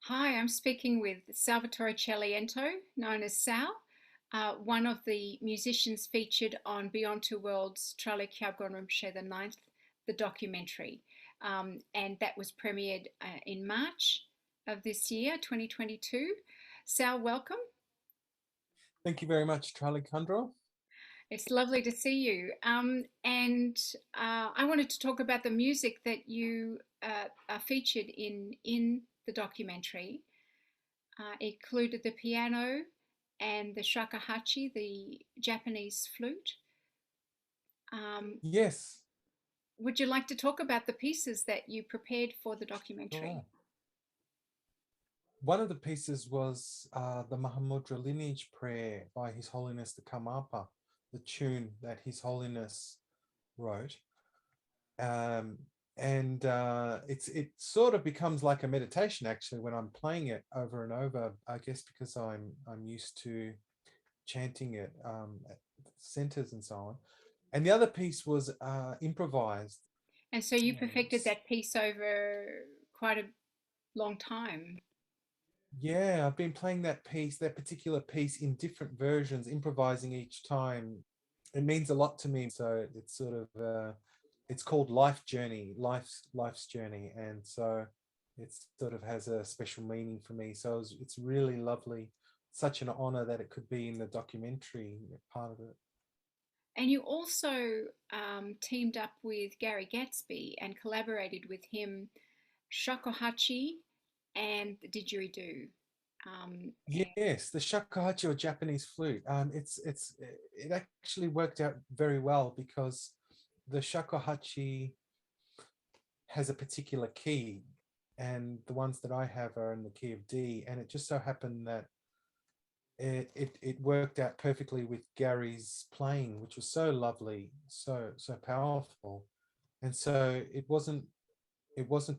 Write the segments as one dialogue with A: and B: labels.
A: Hi, I'm speaking with Salvatore Celiento, known as Sal, one of the musicians featured on Beyond Two Worlds, Traleg Kyabgon Rinpoche IX, the documentary. And that was premiered in March of this year, 2022. Sal, welcome.
B: Thank you very much, Traleg Kyabgon.
A: It's lovely to see you. And I wanted to talk about the music that you are featured in the documentary. Included the piano and the shakuhachi, the Japanese flute. Um,
B: Yes,
A: would you like to talk about the pieces that you prepared for the documentary?
B: sure. One of the pieces was the Mahamudra lineage prayer by His Holiness the Karmapa, the tune that His Holiness wrote. Um, and it sort of becomes like a meditation actually when I'm playing it over and over, I guess because I'm used to chanting it at centers and so on. And the other piece was improvised.
A: And so you
B: Um,
A: perfected that piece over quite a long time.
B: Yeah, I've been playing that particular piece in different versions, improvising each time. It means a lot to me. So it's sort of it's called Life Journey, life's journey, and so it sort of has a special meaning for me. So it's really lovely, such an honor that it could be in the documentary part of it.
A: And you also teamed up with Gary Gatsby and collaborated with him, shakuhachi and the didgeridoo. And
B: Yes, the shakuhachi or Japanese flute. It actually worked out very well because the shakuhachi has a particular key, and the ones that I have are in the key of D. And it just so happened that it worked out perfectly with Gary's playing, which was so lovely, so powerful, and so it wasn't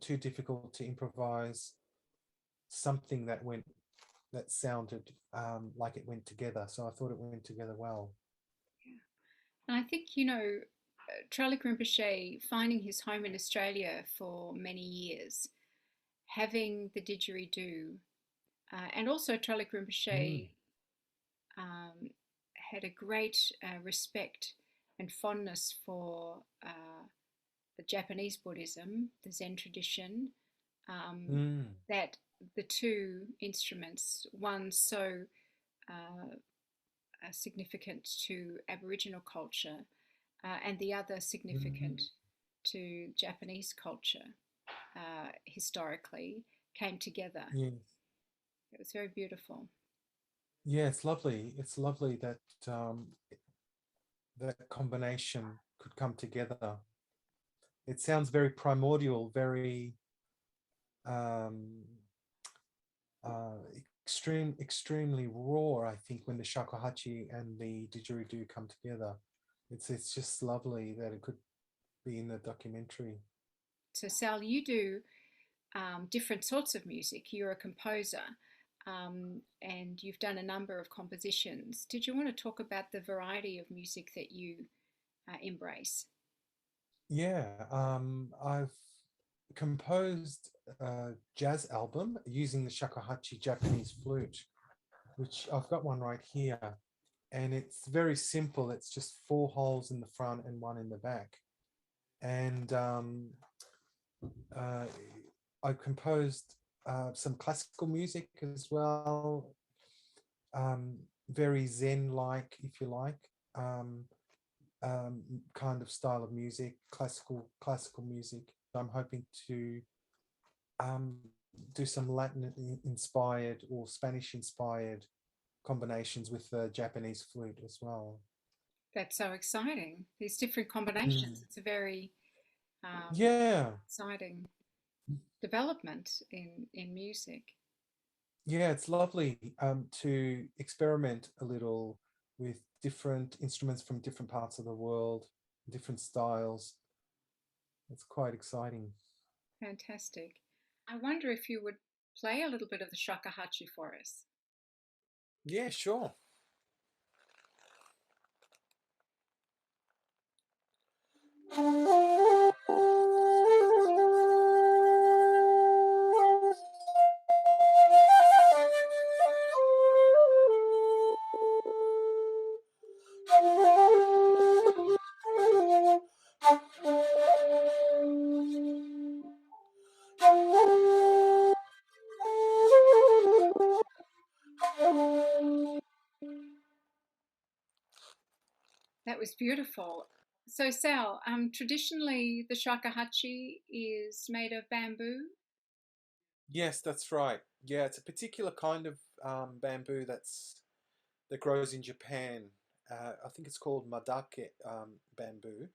B: too difficult to improvise something that sounded like it went together. So I thought it went together well.
A: I think, Traleg Rinpoche finding his home in Australia for many years, having the didgeridoo, and also Traleg
B: Mm,
A: Rinpoche um, had a great respect and fondness for the Japanese Buddhism, the Zen tradition,
B: mm,
A: that the two instruments, one so uh, significant to Aboriginal culture, and the other significant
B: mm.
A: to Japanese culture historically, came together.
B: Yes.
A: It was very beautiful.
B: Yeah, it's lovely. It's lovely that that combination could come together. It sounds very primordial, very um, uh, extremely raw. I think when the shakuhachi and the didgeridoo come together, it's just lovely that it could be in the documentary.
A: So, Sal, you do different sorts of music. You're a composer, and you've done a number of compositions. Did you want to talk about the variety of music that you embrace?
B: Yeah, I've composed a jazz album using the shakuhachi Japanese flute, which I've got one right here, and it's very simple. It's just four holes in the front and one in the back. And uh, I composed some classical music as well, um, very Zen-like, if you like, um, kind of style of music, classical music. I'm hoping to um, do some Latin inspired or Spanish inspired combinations with the Japanese flute as well.
A: That's so exciting. These different combinations.
B: Mm.
A: It's a very
B: Yeah,
A: exciting development in music.
B: yeah, it's lovely to experiment a little with different instruments from different parts of the world, different styles. It's quite exciting.
A: Fantastic. I wonder if you would play a little bit of the shakuhachi for us.
B: Yeah, sure.
A: That was beautiful. So Sal, traditionally the shakuhachi is made of bamboo.
B: Yes, that's right. Yeah, it's a particular kind of bamboo that grows in Japan. I think it's called madake bamboo,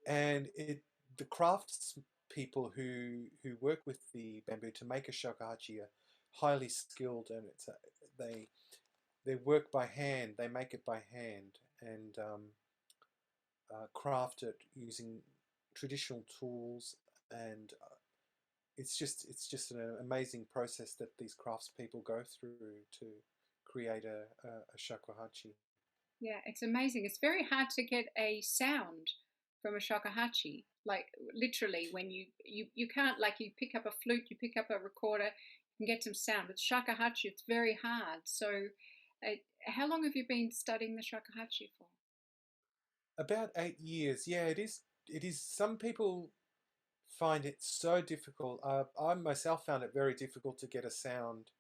B: and it the crafts people who work with the bamboo to make a shakuhachi are highly skilled, and they they work by hand. They make it by hand and craft it using traditional tools, and it's just an amazing process that these craftspeople go through to create a shakuhachi.
A: Yeah, it's amazing. It's very hard to get a sound from a shakuhachi. Like literally, when you can't, like, you pick up a flute, you pick up a recorder, you can get some sound. With shakuhachi, it's very hard. So, uh, how long have you been studying the shakuhachi for?
B: About 8 years. Yeah, it is. It is. Some people find it so difficult. I myself found it very difficult to get a sound,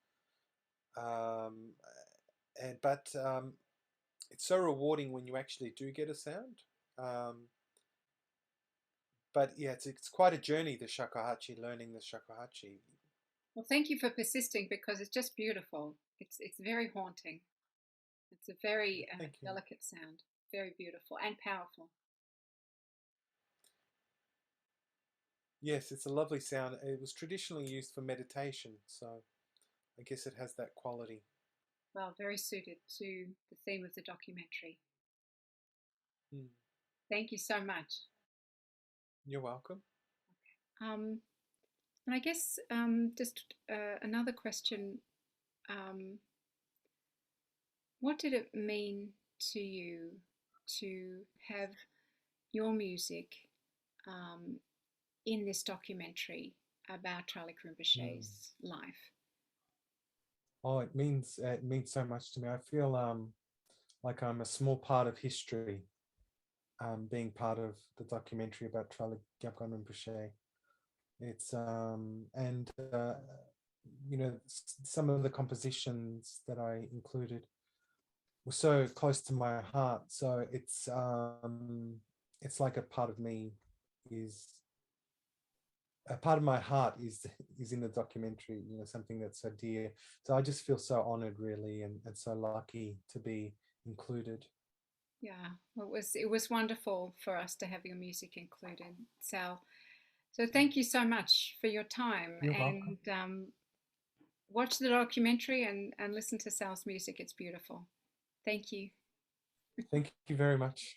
B: um, but it's so rewarding when you actually do get a sound. Um, but yeah, it's quite a journey. The shakuhachi, learning the shakuhachi.
A: Well, thank you for persisting because it's just beautiful. It's very haunting. It's a very
B: Thank you.
A: delicate sound, very beautiful and powerful.
B: Yes, it's a lovely sound. It was traditionally used for meditation, so I guess it has that quality.
A: Well, very suited to the theme of the documentary.
B: Hmm.
A: Thank you so much.
B: You're welcome.
A: Um, and I guess just another question. Um, what did it mean to you to have your music um, in this documentary about Traleg
B: Hmm.
A: Rinpoche's life?
B: Oh, it means so much to me. I feel like I'm a small part of history, being part of the documentary about Traleg Kyabgon Rinpoche. It's and some of the compositions that I included were so close to my heart. So it's like a part of me is a part of my heart is in the documentary. Something that's so dear. So I just feel so honored, really, and so lucky to be included.
A: Yeah, well, it was wonderful for us to have your music included, Sal. So thank you so much for your time
B: You're welcome.
A: and watch the documentary and listen to Sal's music. It's beautiful. Thank you.
B: Thank you very much.